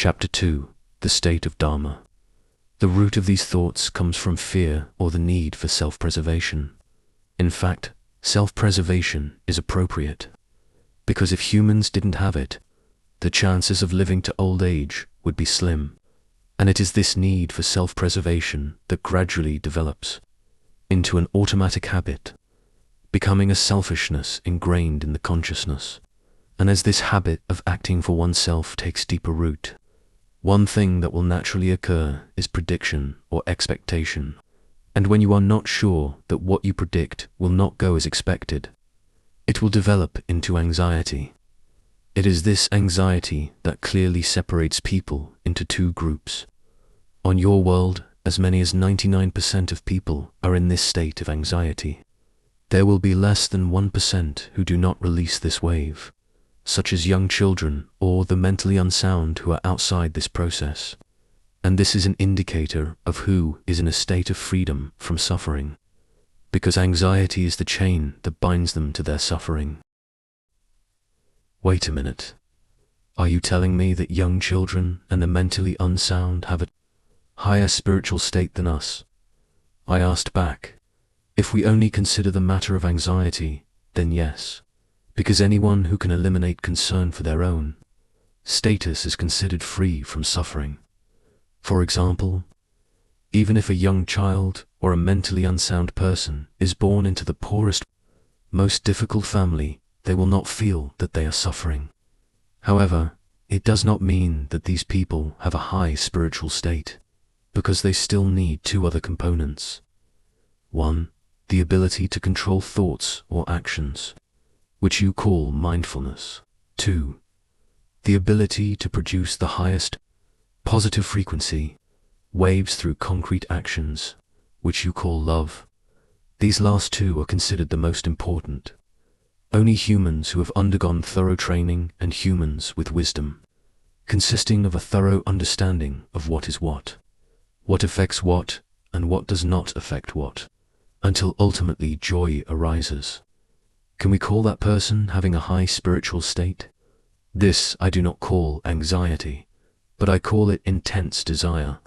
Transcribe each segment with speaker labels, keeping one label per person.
Speaker 1: Chapter 2. The State of Dharma. The root of these thoughts comes from fear or the need for self-preservation. In fact, self-preservation is appropriate, because if humans didn't have it, the chances of living to old age would be slim, and it is this need for self-preservation that gradually develops into an automatic habit, becoming a selfishness ingrained in the consciousness. And as this habit of acting for oneself takes deeper root, one thing that will naturally occur is prediction or expectation. And when you are not sure that what you predict will not go as expected, it will develop into anxiety. It is this anxiety that clearly separates people into two groups. On your world, as many as 99% of people are in this state of anxiety. There will be less than 1% who do not release this wave, such as young children or the mentally unsound who are outside this process. And this is an indicator of who is in a state of freedom from suffering, because anxiety is the chain that binds them to their suffering. Wait a minute. Are you telling me that young children and the mentally unsound have a higher spiritual state than us? I asked back. If we only consider the matter of anxiety, then yes, because anyone who can eliminate concern for their own status is considered free from suffering. For example, even if a young child or a mentally unsound person is born into the poorest, most difficult family, they will not feel that they are suffering. However, it does not mean that these people have a high spiritual state, because they still need two other components. 1. The ability to control thoughts or actions, which you call mindfulness. 2. The ability to produce the highest positive frequency waves through concrete actions, which you call love. These last two are considered the most important. Only humans who have undergone thorough training and humans with wisdom, consisting of a thorough understanding of what is what affects what, and what does not affect what, until ultimately joy arises. Can we call that person having a high spiritual state? This I do not call anxiety, but I call it intense desire.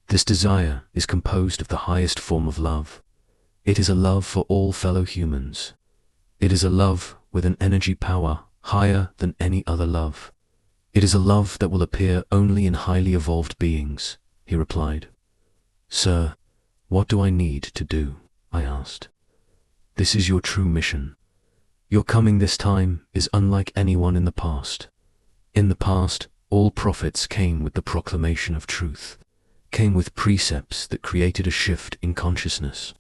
Speaker 1: This desire is composed of the highest form of love. It is a love for all fellow humans. It is a love with an energy power higher than any other love. It is a love that will appear only in highly evolved beings, he replied. Sir, what do I need to do? I asked. This is your true mission. Your coming this time is unlike anyone in the past. In the past, all prophets came with the proclamation of truth, came with precepts that created a shift in consciousness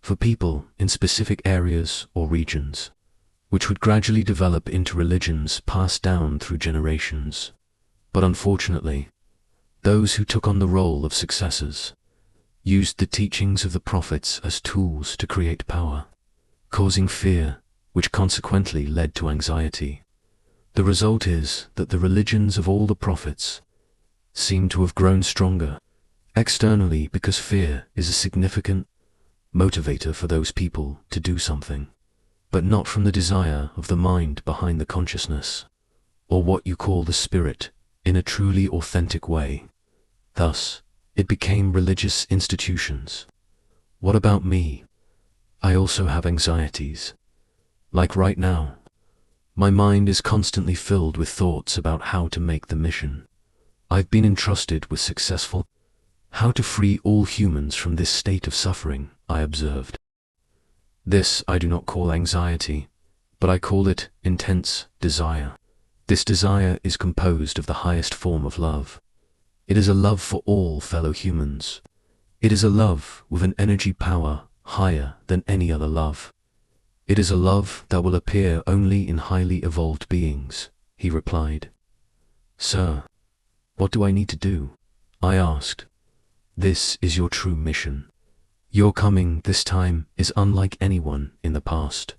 Speaker 1: for people in specific areas or regions, which would gradually develop into religions passed down through generations. But unfortunately, those who took on the role of successors used the teachings of the prophets as tools to create power, causing fear, which consequently led to anxiety. The result is that the religions of all the prophets seem to have grown stronger externally because fear is a significant motivator for those people to do something, but not from the desire of the mind behind the consciousness, or what you call the spirit, in a truly authentic way. Thus, it became religious institutions. What about me? I also have anxieties. Like right now, my mind is constantly filled with thoughts about how to make the mission I've been entrusted with successful. How to free all humans from this state of suffering, I observed. This I do not call anxiety, but I call it intense desire. This desire is composed of the highest form of love. It is a love for all fellow humans. It is a love with an energy power higher than any other love. It is a love that will appear only in highly evolved beings, he replied. Sir, what do I need to do? I asked. This is your true mission. Your coming this time is unlike anyone in the past.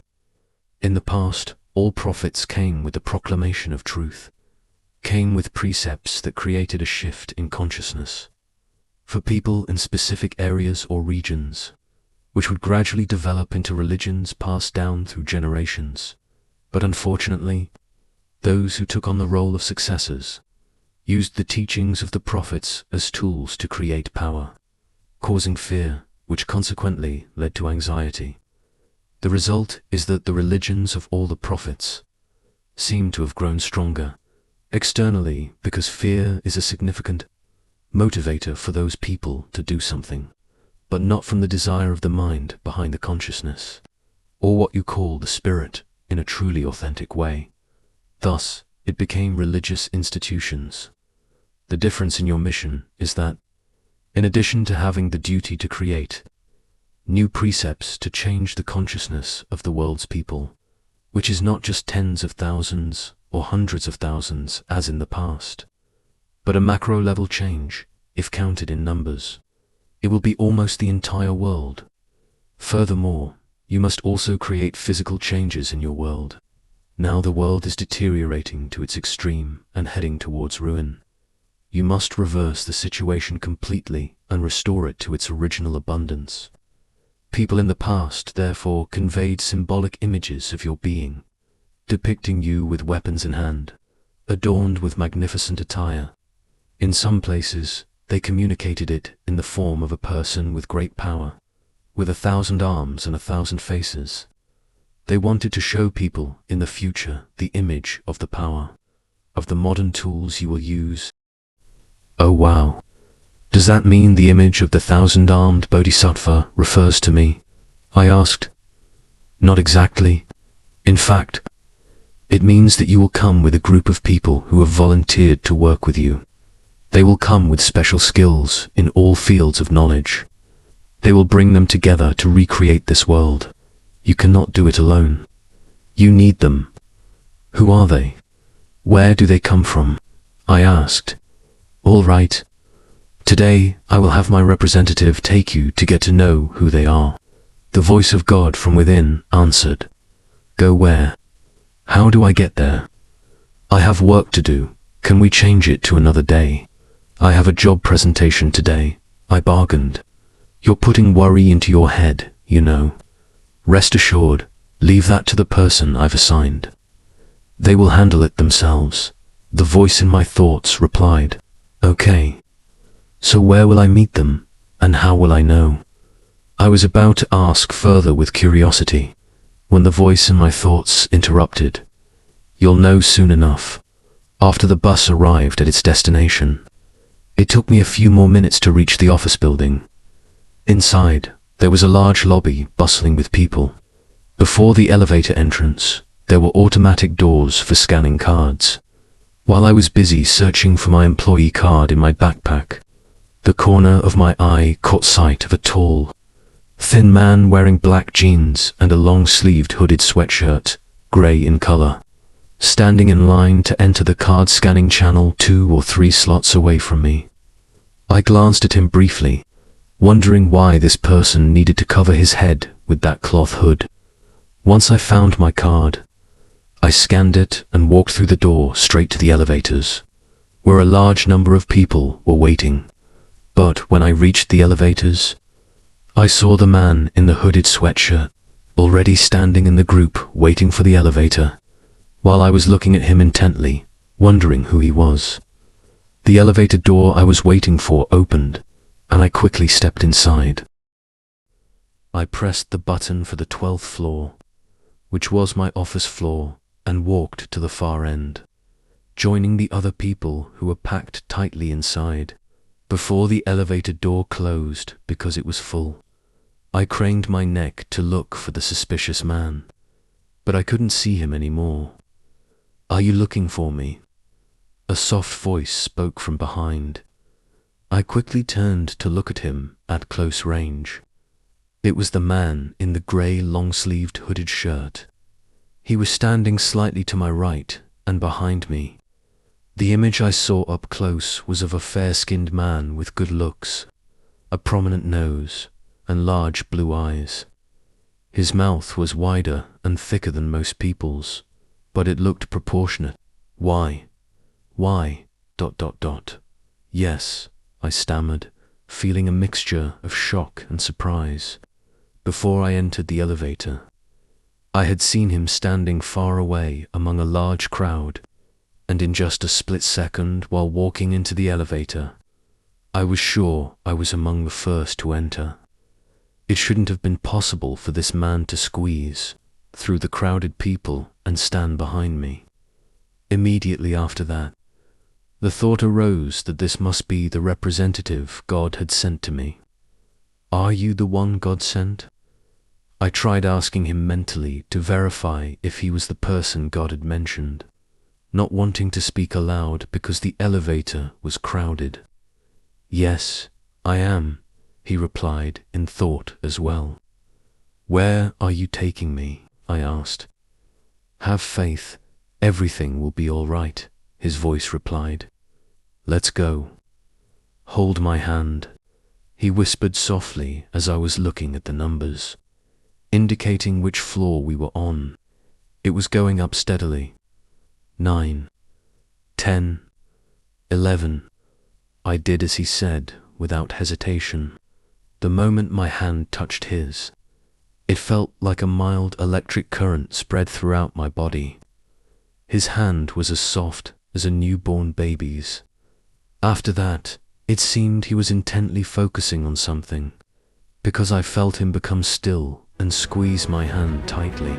Speaker 1: In the past, all prophets came with the proclamation of truth, came with precepts that created a shift in consciousness for people in specific areas or regions, which would gradually develop into religions passed down through generations. But unfortunately, those who took on the role of successors used the teachings of the prophets as tools to create power, causing fear, which consequently led to anxiety. The result is that the religions of all the prophets seem to have grown stronger externally because fear is a significant motivator for those people to do something, but not from the desire of the mind behind the consciousness, or what you call the spirit, in a truly authentic way. Thus, it became religious institutions. The difference in your mission is that, in addition to having the duty to create new precepts to change the consciousness of the world's people, which is not just tens of thousands or hundreds of thousands as in the past, but a macro-level change, if counted in numbers, it will be almost the entire world. Furthermore, you must also create physical changes in your world. Now the world is deteriorating to its extreme and heading towards ruin. You must reverse the situation completely and restore it to its original abundance. People in the past, therefore, conveyed symbolic images of your being, depicting you with weapons in hand, adorned with magnificent attire. In some places, they communicated it in the form of a person with great power, with 1,000 arms and 1,000 faces. They wanted to show people in the future the image of the power of the modern tools you will use. Oh wow! Does that mean the image of the 1,000-armed bodhisattva refers to me? I asked. Not exactly. In fact, it means that you will come with a group of people who have volunteered to work with you. They will come with special skills in all fields of knowledge. They will bring them together to recreate this world. You cannot do it alone. You need them. Who are they? Where do they come from? I asked. All right. Today, I will have my representative take you to get to know who they are. The voice of God from within answered. Go where? How do I get there? I have work to do. Can we change it to another day? I have a job presentation today. I bargained. You're putting worry into your head, you know. Rest assured, leave that to the person I've assigned. They will handle it themselves. The voice in my thoughts replied. Okay. So where will I meet them, and how will I know? I was about to ask further with curiosity, when the voice in my thoughts interrupted. You'll know soon enough, after the bus arrived at its destination. It took me a few more minutes to reach the office building. Inside, there was a large lobby bustling with people. Before the elevator entrance, there were automatic doors for scanning cards. While I was busy searching for my employee card in my backpack, the corner of my eye caught sight of a tall, thin man wearing black jeans and a long-sleeved hooded sweatshirt, grey in color, standing in line to enter the card scanning channel 2 or 3 slots away from me. I glanced at him briefly, wondering why this person needed to cover his head with that cloth hood. Once I found my card, I scanned it and walked through the door straight to the elevators, where a large number of people were waiting. But when I reached the elevators, I saw the man in the hooded sweatshirt already standing in the group waiting for the elevator, while I was looking at him intently, wondering who he was. The elevator door I was waiting for opened, and I quickly stepped inside. I pressed the button for the 12th floor, which was my office floor, and walked to the far end, joining the other people who were packed tightly inside. Before the elevator door closed because it was full, I craned my neck to look for the suspicious man, but I couldn't see him anymore. Are you looking for me? A soft voice spoke from behind. I quickly turned to look at him at close range. It was the man in the grey long-sleeved hooded shirt. He was standing slightly to my right and behind me. The image I saw up close was of a fair-skinned man with good looks, a prominent nose, and large blue eyes. His mouth was wider and thicker than most people's, but it looked proportionate. Why? Yes, I stammered, feeling a mixture of shock and surprise. Before I entered the elevator, I had seen him standing far away among a large crowd, and in just a split second, while walking into the elevator, I was sure I was among the first to enter. It shouldn't have been possible for this man to squeeze through the crowded people and stand behind me. Immediately after that, the thought arose that this must be the representative God had sent to me. Are you the one God sent? I tried asking him mentally to verify if he was the person God had mentioned, not wanting to speak aloud because the elevator was crowded. Yes, I am, he replied in thought as well. Where are you taking me? I asked. Have faith, everything will be all right, his voice replied. Let's go. Hold my hand, he whispered softly as I was looking at the numbers, indicating which floor we were on. It was going up steadily. 9, 10, 11. I did as he said, without hesitation. The moment my hand touched his, it felt like a mild electric current spread throughout my body. His hand was as soft as a newborn baby's. After that, it seemed he was intently focusing on something, because I felt him become still and squeeze my hand tightly.